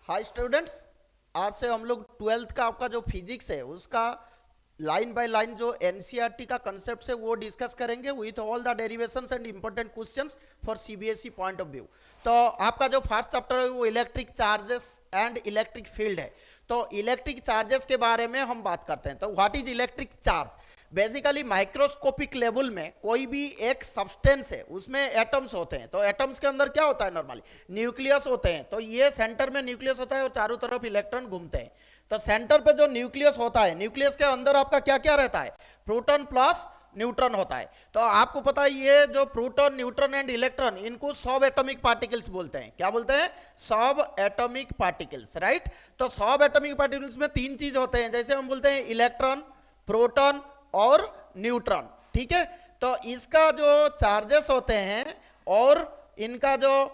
Hi students, आज से हम लोग 12th का आपका जो फिजिक्स है उसका लाइन बाय लाइन जो एनसीईआरटी का कंसेप्ट है वो डिस्कस करेंगे with all the derivations and important questions for CBSE point of view. तो आपका जो फर्स्ट चैप्टर है वो electric charges and electric field है। तो इलेक्ट्रिक चार्जेस के बारे में हम बात करते हैं। तो what is electric charge? Basically microscopic level में कोई भी एक सब्सटेंस है उसमें एटम्स होते हैं। तो एटम्स के अंदर क्या होता है? नॉर्मली न्यूक्लियस होते हैं। तो ये सेंटर में न्यूक्लियस होता है और चारों तरफ इलेक्ट्रॉन घूमते हैं। तो सेंटर पे जो न्यूक्लियस होता है, न्यूक्लियस के अंदर आपका क्या क्या रहता है? प्रोटॉन प्लस न्यूट्रॉन होता है। तो आपको पता है ये जो प्रोटॉन, न्यूट्रॉन एंड इलेक्ट्रॉन, इनको सब एटॉमिक पार्टिकल्स बोलते हैं। क्या बोलते हैं? सब एटॉमिक पार्टिकल्स, राइट। तो सब एटॉमिक पार्टिकल्स में तीन चीज होते हैं, जैसे हम बोलते हैं इलेक्ट्रॉन, प्रोटॉन और न्यूट्रॉन, ठीक है। तो इसका जो चार्जेस होते हैं और इनका जो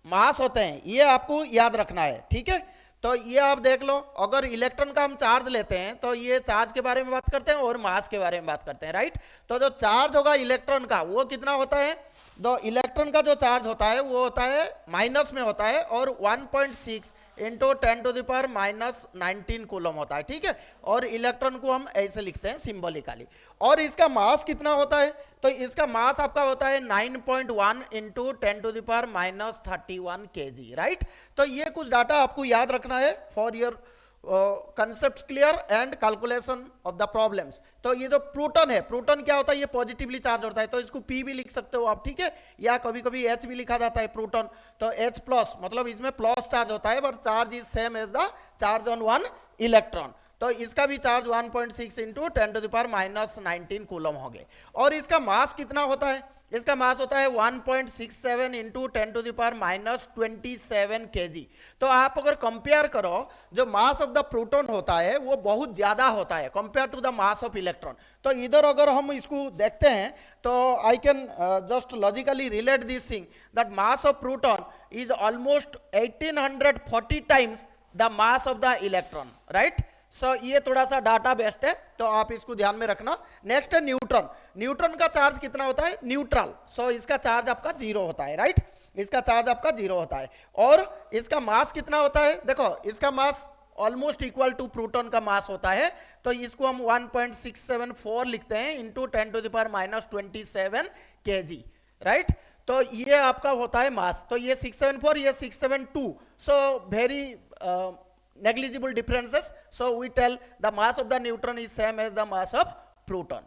मास होते हैं ये आपको याद रखना है, ठीक है। तो ये आप देख लो, अगर इलेक्ट्रॉन का हम चार्ज लेते हैं तो ये चार्ज के बारे में बात करते हैं और मास के बारे में बात करते हैं, राइट। तो जो चार्ज होगा इलेक्ट्रॉन का वो कितना होता है? तो इलेक्ट्रॉन का जो चार्ज होता है वो होता है माइनस में होता है और 1.6 इंटू 10⁻⁻19 कूलम होता है, ठीक है। और इलेक्ट्रॉन को हम ऐसे लिखते हैं सिंबॉलिकली। और इसका मास कितना होता है? तो इसका मास आपका होता है 9.1 इंटू 10⁻31 kg, राइट। तो ये कुछ डाटा आपको याद रखना है for your concept clear and calculation of the problems. तो ये जो प्रोटॉन है, प्रोटॉन क्या होता है? ये पॉजिटिवली चार्ज होता है, तो इसको पी भी लिख सकते हो आप, ठीक है। या कभी कभी एच भी लिखा जाता है प्रोटॉन। तो एच प्लस मतलब इसमें प्लस चार्ज होता है, but charge is same as the charge on one electron. तो इसका भी चार्ज 1.6 इंटू 10⁻⁻19 कूलम हो गए। और इसका मास कितना होता है? इसका मास होता है 1.67 इंटू 10⁻⁻27 kg। तो आप अगर कंपेयर करो, जो मास ऑफ द प्रोटॉन होता है वो बहुत ज्यादा होता है compare to the mass of electron. तो इधर अगर हम इसको देखते हैं तो I can just logically relate this thing that mass of proton is almost 1840 times the mass of the electron, right. So ये थोड़ा सा डाटा बेस्ड है, तो आप इसको ध्यान में रखना। नेक्स्ट है न्यूट्रॉन। न्यूट्रॉन का चार्ज कितना होता है? न्यूट्रल। सो इसका चार्ज आपका 0 होता है, राइट। इसका चार्ज आपका 0 होता है। और इसका मास कितना होता है? देखो, इसका मास ऑलमोस्ट इक्वल टू प्रोटॉन का मास होता है। तो इसको हम 1.674 लिखते हैं इंटू 10⁻⁻27 kg, राइट। तो ये आपका होता है मास। तो ये 674, ये 672, so very negligible differences, so we tell the mass of the neutron is same as the mass of proton,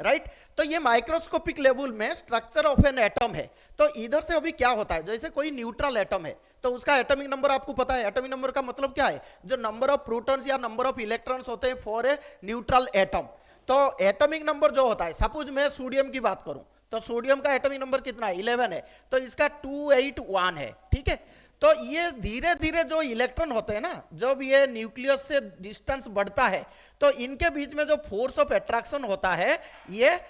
right. तो ये माइक्रोस्कोपिक लेवल में स्ट्रक्चर ऑफ एन एटम है। तो इधर से अभी क्या होता है, जैसे कोई न्यूट्रल एटम है तो उसका एटॉमिक नंबर आपको पता है। एटॉमिक नंबर का मतलब क्या है? जो नंबर ऑफ प्रोटॉन्स या नंबर ऑफ इलेक्ट्रॉन्स होते हैं फॉर ए न्यूट्रल एटम। तो एटॉमिक नंबर जो होता है, सपोज मैं सोडियम की बात करूं तो सोडियम का एटॉमिक नंबर कितना है? 11 है। तो इसका 281 है, ठीक है। तो ये धीरे धीरे जो इलेक्ट्रॉन होते हैं ना, जब ये न्यूक्लियस से डिस्टेंस बढ़ता है तो इनके बीच में जो फोर्स ऑफ अट्रैक्शन होता है ये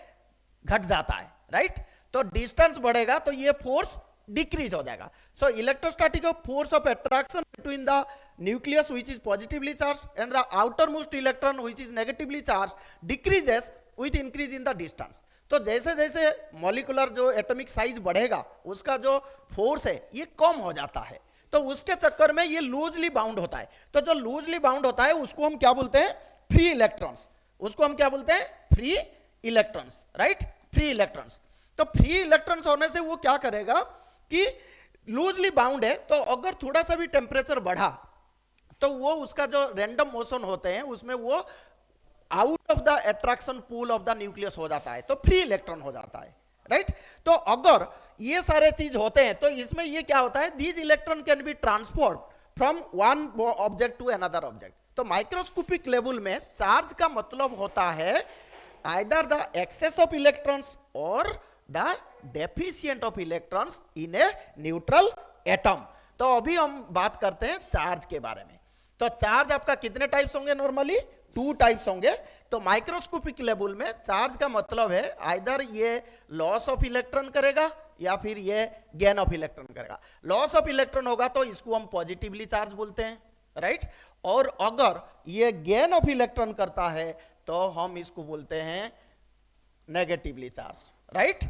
घट जाता है, राइट। तो डिस्टेंस बढ़ेगा तो ये फोर्स डिक्रीज हो जाएगा। सो electrostatic force of attraction between the nucleus which is positively charged and the outer most electron which is negatively charged decreases with increase in the distance. तो जैसे जैसे मॉलिक्यूलर जो एटॉमिक साइज बढ़ेगा उसका जो force है ये कम हो जाता है। तो उसके चक्कर में ये लूजली बाउंड होता है। तो जो लूजली बाउंड होता है उसको हम क्या बोलते हैं? Free electrons. उसको हम क्या बोलते हैं? Free electrons, right. Free electrons. तो फ्री इलेक्ट्रॉन्स होने से वो क्या करेगा कि लूजली बाउंड है, तो अगर थोड़ा सा भी टेम्परेचर बढ़ा तो वो उसका जो रैंडम मोशन होते हैं उसमें वो out of the attraction pool of the nucleus हो जाता है, तो फ्री इलेक्ट्रॉन हो जाता है, राइट। तो अगर ये सारे चीज होते हैं तो इसमें ये क्या होता है? These electron can be transferred from one object to another object. तो माइक्रोस्कोपिक लेवल में चार्ज का मतलब होता है either the excess of electrons और the deficient of electrons in a neutral atom. तो अभी हम बात करते हैं चार्ज के बारे में। तो चार्ज आपका कितने टाइप्स होंगे? नॉर्मली 2 टाइप्स होंगे। तो माइक्रोस्कोपिक लेवल में चार्ज का मतलब है आइदर ये लॉस ऑफ इलेक्ट्रॉन करेगा या फिर ये गेन ऑफ इलेक्ट्रॉन करेगा। लॉस ऑफ इलेक्ट्रॉन होगा तो इसको हम पॉजिटिवली चार्ज बोलते हैं, राइट। और अगर ये गेन ऑफ इलेक्ट्रॉन करता है तो हम इसको बोलते हैं negatively charge, right.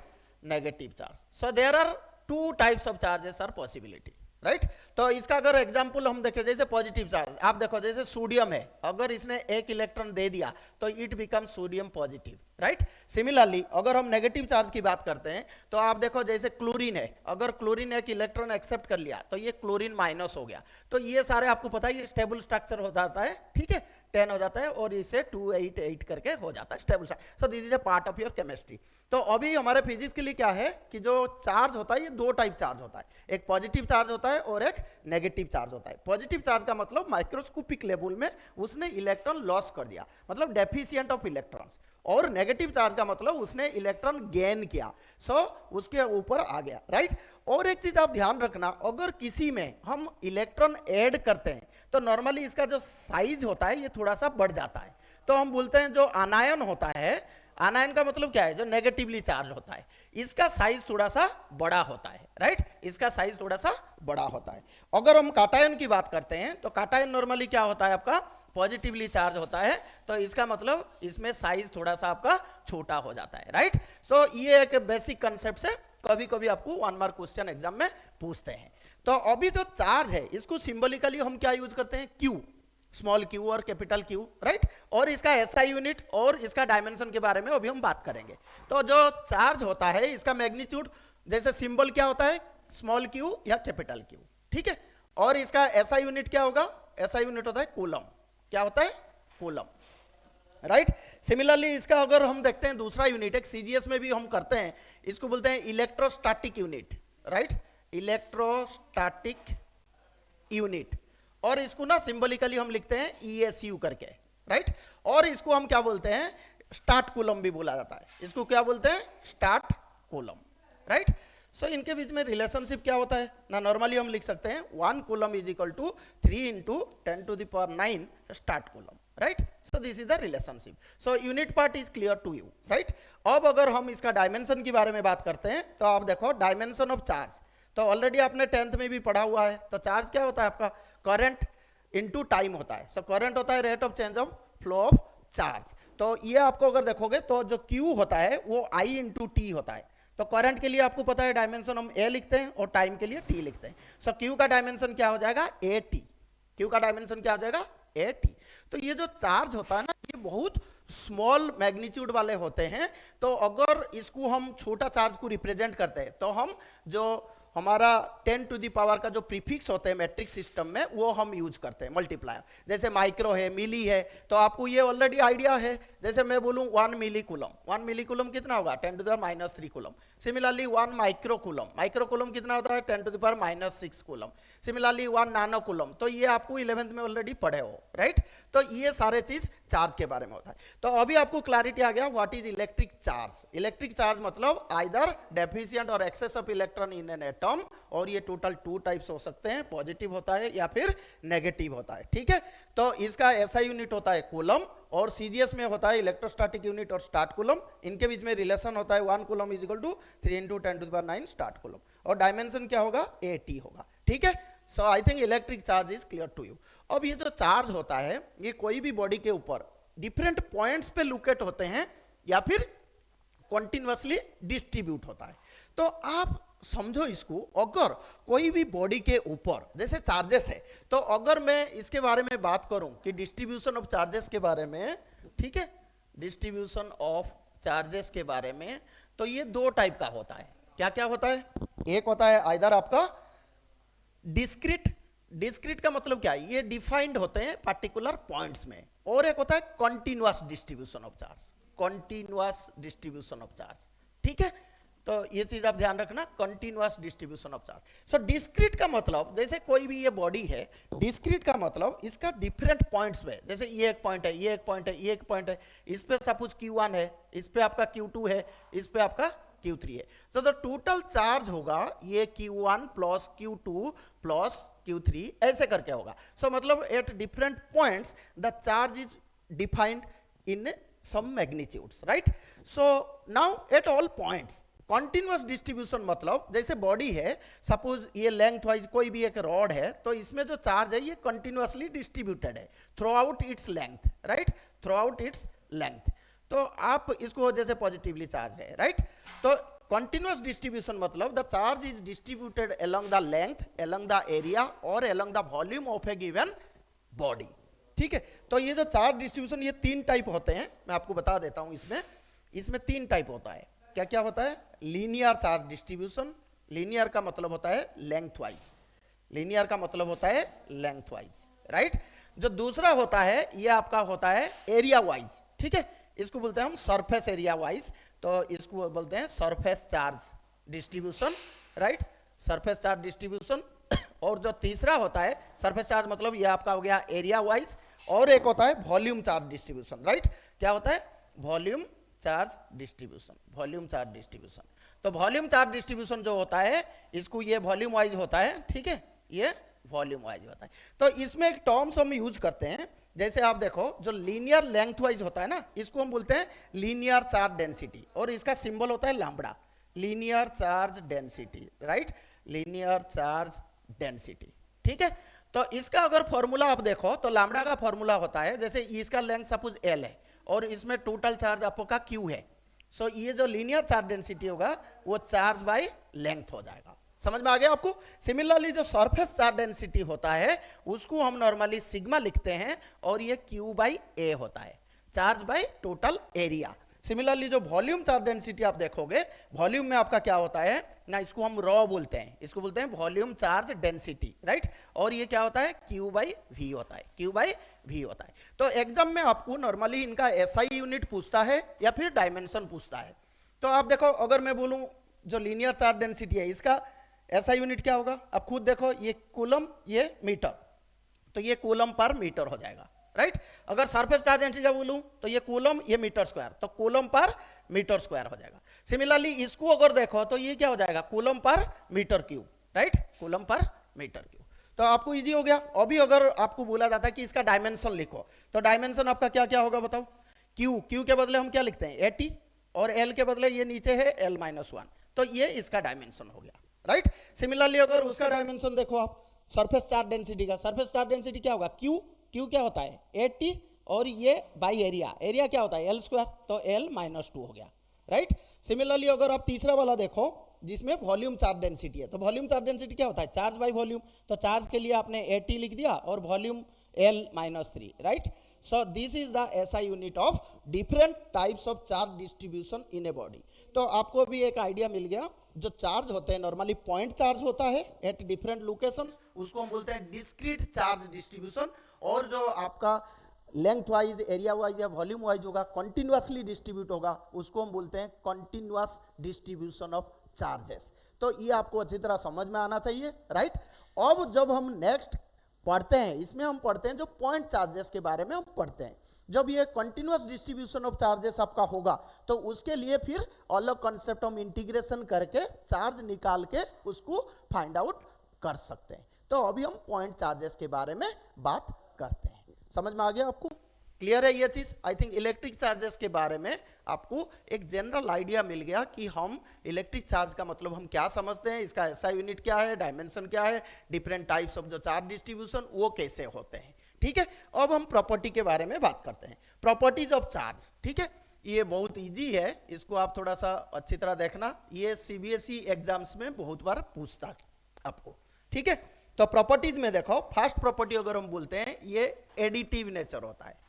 Negative charge. So there are 2 types of charges are possibility, right. तो इसका अगर एग्जांपल हम देखें, जैसे पॉजिटिव चार्ज आप देखो, जैसे सोडियम है, अगर इसने एक इलेक्ट्रॉन दे दिया तो it become sodium positive, right. Similarly अगर हम नेगेटिव चार्ज की बात करते हैं तो आप देखो, जैसे क्लोरीन है, अगर क्लोरीन एक इलेक्ट्रॉन एक्सेप्ट कर लिया तो ये क्लोरीन माइनस हो गया। तो ये सारे आपको पता है ये स्टेबल स्ट्रक्चर हो जाता है, ठीक है, 10 हो जाता है और इसे 288 करके हो जाता है stable structure. So this is a part of your chemistry. तो अभी हमारे फिजिक्स के लिए क्या है कि जो चार्ज होता है ये दो टाइप चार्ज होता है, एक पॉजिटिव चार्ज होता है और एक नेगेटिव चार्ज होता है। पॉजिटिव चार्ज का मतलब माइक्रोस्कोपिक लेवल में उसने इलेक्ट्रॉन लॉस कर दिया, मतलब डेफिशिएंट ऑफ इलेक्ट्रॉन्स, और नेगेटिव चार्ज का मतलब उसने इलेक्ट्रॉन गेन किया, सो उसके ऊपर आ गया, राइट। और एक चीज आप ध्यान रखना, अगर किसी में हम इलेक्ट्रॉन ऐड करते हैं तो नॉर्मली इसका जो साइज होता है ये थोड़ा सा बढ़ जाता है। तो हम बोलते हैं जो आनायन होता है, आनायन का मतलब क्या है, जो नेगेटिवली चार्ज होता है, इसका साइज थोड़ा सा बड़ा होता है, राइट, इसका साइज थोड़ा सा बड़ा होता है। अगर हम काटायन की बात करते हैं तो काटायन नॉर्मली क्या होता है, आपका पॉजिटिवली चार्ज होता है, तो इसका मतलब इसमें साइज थोड़ा सा आपका छोटा हो जाता है, राइट। तो ये एक बेसिक कंसेप्ट है, कभी कभी आपको 1 मार्क क्वेश्चन एग्जाम में पूछते हैं। तो अभी जो चार्ज है इसको सिंबलिकली हम क्या यूज करते हैं, क्यू, स्मॉल क्यू और कैपिटल क्यू, राइट। और इसका एसआई यूनिट और इसका डायमेंशन के बारे में अभी हम बात करेंगे। तो जो चार्ज होता है इसका मैग्नीट्यूड, जैसे सिंबल क्या होता है, स्मॉल क्यू या कैपिटल क्यू, ठीक है। और इसका एसआई यूनिट क्या होगा, एसआई यूनिट होता है कूलम, क्या होता है, कूलम, राइट। सिमिलरली इसका अगर हम देखते हैं दूसरा यूनिट, एक सीजीएस में भी हम करते हैं, इसको बोलते हैं electrostatic unit, right, electrostatic unit. और इसको ना सिंबलिकली हम लिखते हैं ESU करके, राइट। और इसको हम क्या बोलते हैं, स्टार्ट कूलम भी बोला जाता है, इसको क्या बोलते हैं, स्टार्ट कूलम, राइट। सो इनके बीच में रिलेशनशिप क्या होता है ना, नॉर्मली हम लिख सकते हैं 1 coulomb is equal to 3 × 10⁹ start coulomb, right. So this is the relationship. So unit part is clear to you, right. अब अगर हम इसका डायमेंशन के बारे में बात करते हैं तो आप देखो डायमेंशन ऑफ चार्ज, तो ऑलरेडी आपने 10th में भी पढ़ा हुआ है। तो चार्ज क्या होता है आपका, करंट इनटू टाइम होता है। सो करंट होता है rate of change of flow of charge. तो ये आपको अगर देखोगे तो जो Q होता है वो I × T होता है। तो करंट के लिए आपको पता है डायमेंशन हम A लिखते हैं और टाइम के लिए T लिखते हैं। सो Q का डायमेंशन क्या हो जाएगा, AT, Q का डायमेंशन क्या हो जाएगा, AT। तो ये जो चार्ज होता है ना ये बहुत स्मॉल मैग्नीट्यूड वाले होते हैं। तो अगर इसको हम छोटा चार्ज को रिप्रेजेंट करते हैं तो हम जो हमारा 10⁻⁴ का जो प्रीफिक्स होते हैं मैट्रिक्स सिस्टम में वो हम यूज करते हैं, मल्टीप्लायर, जैसे माइक्रो है, मिली है, तो आपको ये ऑलरेडी आइडिया है। जैसे मैं बोलूं 1 मिली कूलम, 1 मिली कूलम कितना होगा, 10⁻³ coulomb. Similarly 1 micro coulomb, micro coulomb कितना होता है, 10⁻⁻6 कूलम। सिमिलरली 1 नानो कूलम, तो ये आपको 11th में ऑलरेडी पढ़े हो, राइट। तो ये सारे चीज चार्ज के बारे में होता है। तो अभी आपको क्लैरिटी आ गया what is electric charge. Electric charge मतलब आइदर डेफिशिएंट और excess of electron in an atom, और ये टोटल 2 टाइप्स हो सकते हैं, पॉजिटिव होता है या फिर नेगेटिव होता है, ठीक है। तो इसका ऐसा यूनिट होता है कूलम, और सीजीएस में होता है इलेक्ट्रोस्टैटिक यूनिट और स्टार्ट कूलम। इनके बीच में रिलेशन होता है 1 coulomb is equal to 3 × 10⁹ start coulomb, और डायमेंशन क्या होगा, AT होगा, ठीक है। So I think electric charge is clear to you. अब ये जो चार्ज होता है ये कोई भी बॉडी के ऊपर डिफरेंट पॉइंट्स पे लोकेट होते हैं या फिर कॉन्टिन्यूअसली डिस्ट्रीब्यूट होता है। तो आप समझो इसको, अगर कोई भी बॉडी के ऊपर जैसे चार्जेस है, तो अगर मैं इसके बारे में बात करूं कि डिस्ट्रीब्यूशन ऑफ चार्जेस के बारे में, ठीक है, डिस्ट्रीब्यूशन ऑफ चार्जेस के बारे में, तो ये 2 टाइप का होता है। क्या क्या होता है, एक होता है आइदर आपका डिस्क्रीट, डिस्क्रीट का मतलब क्या है, ये डिफाइंड होते हैं पर्टिकुलर पॉइंट्स में, और एक होता है continuous distribution of charge, continuous distribution of charge, ठीक है। तो ये चीज आप ध्यान रखना, continuous distribution of charge. So discrete का मतलब, जैसे कोई भी ये बॉडी है, डिस्क्रीट का मतलब इसका डिफरेंट पॉइंट्स में, जैसे ये एक पॉइंट है, ये एक पॉइंट है, ये एक पॉइंट है, इस पे सपोज Q1 है, इस पे आपका Q2 है, इस पे आपका Q3 है। तो द टोटल चार्ज होगा ये Q1 + Q2 + Q3 ऐसे करके होगा। सो मतलब at different points the charge is defined in some magnitudes, right. So now at all points continuous distribution मतलब जैसे बॉडी है, सपोज ये लेंथ वाइज कोई भी एक रॉड है, तो इसमें जो चार्ज है ये कंटिन्यूअसली डिस्ट्रीब्यूटेड है throughout its length, right, throughout its length. तो आप इसको जैसे पॉजिटिवली चार्ज है, राइट। तो कंटिन्यूअस डिस्ट्रीब्यूशन मतलब the charge is distributed along the length, along the area और along the volume of a given body. ठीक है, तो ये जो चार्ज डिस्ट्रीब्यूशन ये 3 टाइप होते हैं, मैं आपको बता देता हूं। इसमें 3 टाइप होता है। क्या क्या होता है? लीनियर चार्ज डिस्ट्रीब्यूशन, लीनियर का मतलब होता है लेंथ वाइज, लीनियर का मतलब होता है लेंथ वाइज, राइट। जो दूसरा होता है ये आपका होता है एरिया वाइज। ठीक है, इसको बोलते हैं हम सरफेस एरिया वाइज, तो इसको बोलते हैं surface charge distribution, right, surface charge distribution. और जो तीसरा होता है सरफेस चार्ज मतलब ये आपका हो गया एरिया वाइज, और एक होता है वॉल्यूम चार्ज डिस्ट्रीब्यूशन, राइट। क्या होता है? Volume charge distribution, volume charge distribution. तो वॉल्यूम चार्ज डिस्ट्रीब्यूशन जो होता है इसको ये वॉल्यूम वाइज होता है, ठीक है, ये वॉल्यूम वाइज होता है। तो इसमें एक टर्म्स हम यूज करते हैं, जैसे आप देखो जो लीनियर लेंथ वाइज होता है ना, इसको हम बोलते हैं लीनियर चार्ज डेंसिटी, और इसका सिंबल होता है lambda, linear charge density, right, linear charge density. ठीक है, तो इसका अगर फॉर्मूला आप देखो तो लैम्बडा का फॉर्मूला होता है, जैसे इसका लेंथ सपोज एल है और इसमें टोटल चार्ज आपका क्यू है, सो ये जो लीनियर चार्ज डेंसिटी होगा वो चार्ज बाय लेंथ हो जाएगा। समझ में आ गया आपको? सिमिलरली जो सरफेस चार्ज डेंसिटी होता है उसको हम नॉर्मली सिग्मा लिखते हैं, और ये क्यू बाई ए होता है, charge by total area. Similarly जो वॉल्यूम चार्ज डेंसिटी आप देखोगे, वॉल्यूम में आपका क्या होता है ना, इसको हम रॉ बोलते हैं, इसको बोलते हैं वॉल्यूम चार्ज डेंसिटी, राइट, और ये क्या होता है? क्यू बाई वी होता है, क्यू बाई वी होता है। तो एग्जाम में आपको नॉर्मली इनका एसआई यूनिट पूछता है या फिर डायमेंशन पूछता है। तो आप देखो, अगर मैं बोलूं जो लीनियर चार्ज डेंसिटी है इसका एसआई यूनिट क्या होगा, आप खुद देखो, ये कूलम ये मीटर, तो ये कूलम पर मीटर हो जाएगा, राइट। अगर सरफेस चार्ज डेंसिटी बोलूं तो ये कूलम ये मीटर स्क्वायर, तो कूलम पर मीटर स्क्वायर हो जाएगा। सिमिलरली इसको अगर देखो तो ये क्या हो जाएगा? कूलम पर मीटर क्यूब, राइट, कूलम पर मीटर क्यूब। तो आपको इजी हो गया। अभी अगर आपको बोला जाता है कि इसका डायमेंशन लिखो, तो डायमेंशन आपका क्या क्या होगा बताओ? क्यू, क्यू के बदले हम क्या लिखते हैं? 80, और एल के बदले ये नीचे है L-1, तो ये इसका डायमेंशन हो गया, राइट। सिमिलरली अगर उसका डायमेंशन देखो आप सरफेस चार्ज डेंसिटी का, सरफेस चार्ज डेंसिटी क्या होगा? क्यू, क्यू क्या होता है? 80, और ये बाई एरिया, एरिया क्या होता है? L², तो L-2 हो गया, राइट। सिमिलरली अगर आप तीसरा वाला देखो जिसमें वॉल्यूम चार्ज डेंसिटी है, तो वॉल्यूम चार्ज डेंसिटी क्या होता है? चार्ज बाई वॉल्यूम, तो चार्ज के लिए आपने 80 लिख दिया और volume L-3, right. So this is the SI unit of different types of charge distribution in a body. तो आपको भी एक आइडिया मिल गया, जो चार्ज होते हैं नॉर्मली पॉइंट चार्ज होता है एट डिफरेंट लोकेशंस, उसको हम बोलते हैं डिस्क्रीट चार्ज डिस्ट्रीब्यूशन, और जो आपका लेंथ वाइज, एरिया वाइज या वॉल्यूम वाइज होगा, कंटिन्यूअसली डिस्ट्रीब्यूट होगा, उसको हम बोलते हैं कंटिन्यूअस डिस्ट्रीब्यूशन ऑफ चार्जेस। तो ये आपको अच्छी तरह समझ में आना चाहिए, राइट। अब जब हम नेक्स्ट पढ़ते हैं, इसमें हम पढ़ते हैं जो पॉइंट चार्जेस के बारे में हम पढ़ते हैं। जब ये कंटिन्यूअस डिस्ट्रीब्यूशन ऑफ चार्जेस आपका होगा तो उसके लिए फिर अलग कॉन्सेप्ट हम इंटीग्रेशन करके चार्ज निकाल के उसको फाइंड आउट कर सकते हैं। तो अभी हम पॉइंट चार्जेस के बारे में बात करते हैं। समझ में आ गया आपको? क्लियर है ये चीज? आई थिंक इलेक्ट्रिक चार्जेस के बारे में आपको एक जनरल आइडिया मिल गया कि हम इलेक्ट्रिक चार्ज का मतलब हम क्या समझते हैं, इसका SI यूनिट क्या है, डायमेंशन क्या है, डिफरेंट टाइप्स ऑफ जो चार्ज डिस्ट्रीब्यूशन वो कैसे होते हैं। ठीक है, अब हम प्रॉपर्टी के बारे में बात करते हैं, प्रॉपर्टीज ऑफ चार्ज। ठीक है, ये बहुत इजी है, इसको आप थोड़ा सा अच्छी तरह देखना, ये CBSE एग्जाम्स में बहुत बार पूछता है आपको। ठीक है, तो प्रॉपर्टीज में देखो, फर्स्ट प्रॉपर्टी अगर हम बोलते हैं ये एडिटिव नेचर होता है।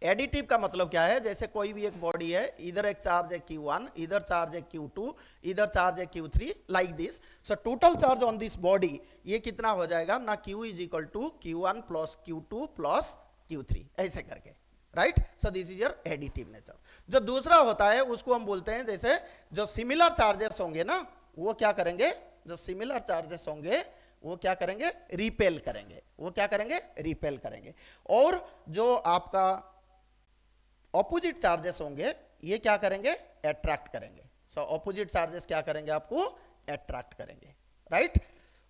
एडिटिव का मतलब क्या है? जैसे कोई भी एक बॉडी है, इधर एक चार्ज है Q1, इधर चार्ज है Q2, इधर चार्ज है Q3, like this. So total charge on this body ये कितना हो जाएगा ना, Q is equal to Q1 plus Q2 plus Q3, ऐसे करके, right. So this is your additive nature. जो दूसरा होता है उसको हम बोलते हैं, जैसे जो सिमिलर चार्जेस होंगे ना, वो क्या करेंगे, जो सिमिलर चार्जेस होंगे वो क्या करेंगे? रिपेल करेंगे। वो क्या करेंगे? रिपेल करेंगे। और जो आपका ऑपोजिट चार्जेस होंगे ये क्या करेंगे? अट्रैक्ट करेंगे। सो ऑपोजिट चार्जेस क्या करेंगे? आपको अट्रैक्ट करेंगे, राइट।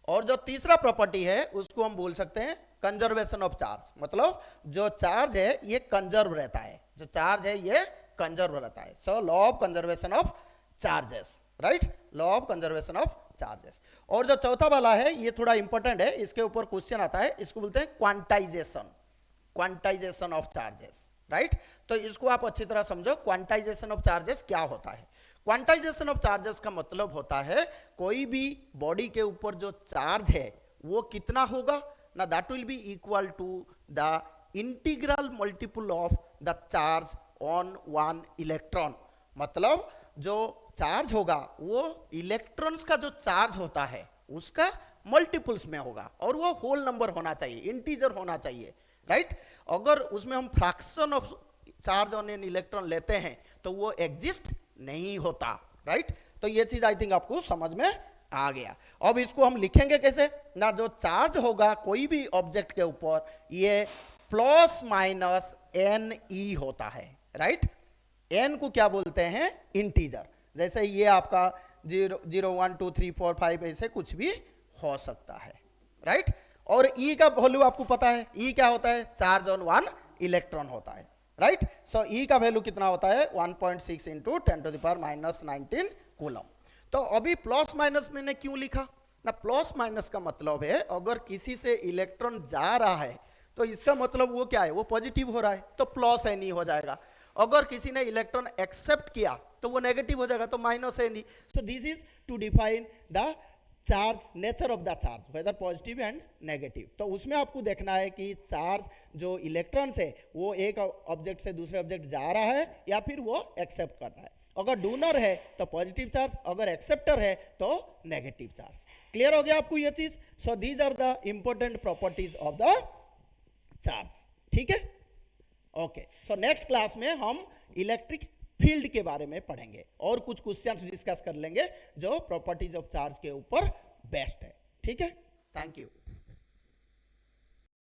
और जो तीसरा प्रॉपर्टी है उसको हम बोल सकते हैं कंजर्वेशन ऑफ चार्ज, मतलब जो चार्ज है ये कंजर्व रहता है, जो चार्ज है ये कंजर्व रहता है। So law of conservation of charges, right, law of conservation of charges. और जो चौथा वाला है ये थोड़ा इंपॉर्टेंट है, इसके ऊपर क्वेश्चन आता है, इसको बोलते हैं quantization, quantization of charges, right. तो इसको आप अच्छी तरह समझो, क्वांटाइजेशन ऑफ चार्जेस क्या होता है। क्वांटाइजेशन ऑफ चार्जेस का मतलब होता है कोई भी बॉडी के ऊपर जो चार्ज है वो कितना होगा ना, that will be equal to the integral multiple of the charge on one electron. मतलब जो चार्ज होगा वो इलेक्ट्रॉन्स का जो चार्ज होता है उसका मल्टीपल्स में होगा और वो होल नंबर होना चाहिए, इंटीजर होना चाहिए, राइट। अगर उसमें हम fraction of charge on an electron लेते हैं तो वो एग्जिस्ट नहीं होता, राइट। तो ये चीज आई थिंक आपको समझ में आ गया। अब इसको हम लिखेंगे कैसे ना, जो चार्ज होगा कोई भी ऑब्जेक्ट के ऊपर ये प्लस माइनस एन ई होता है, राइट। एन को क्या बोलते हैं, इंटीजर। जैसे ये आपका 0 0 1 2 3 4 5 ऐसे कुछ भी हो सकता है, राइट। और ई का वैल्यू आपको पता है, ई क्या होता है, चार्ज ऑन वन इलेक्ट्रॉन होता है, राइट। सो ई का वैल्यू कितना होता है 1.6 इंटू 10⁻⁻19 कूलम। तो अभी प्लस माइनस मैंने क्यों लिखा ना, प्लस माइनस का मतलब है अगर किसी से इलेक्ट्रॉन जा रहा है तो इसका मतलब वो क्या है, वो पॉजिटिव हो रहा है तो प्लस एन ई हो जाएगा। अगर किसी ने इलेक्ट्रॉन एक्सेप्ट किया तो वो नेगेटिव हो जाएगा तो minus n e. So this is to define the charge, nature of the charge, whether positive and negative. तो उसमें आपको देखना है कि चार्ज जो इलेक्ट्रॉन्स है वो एक ऑब्जेक्ट से दूसरे ऑब्जेक्ट जा रहा है या फिर वो एक्सेप्ट कर रहा है। अगर डोनर है तो पॉजिटिव चार्ज, अगर एक्सेप्टर है तो नेगेटिव चार्ज। क्लियर हो गया आपको ये चीज। So these are the important properties of the charge, ठीक है। ओके, सो नेक्स्ट क्लास में हम इलेक्ट्रिक फील्ड के बारे में पढ़ेंगे और कुछ क्वेश्चंस डिस्कस कर लेंगे जो प्रॉपर्टीज ऑफ चार्ज के ऊपर बेस्ड है, ठीक है। Thank you.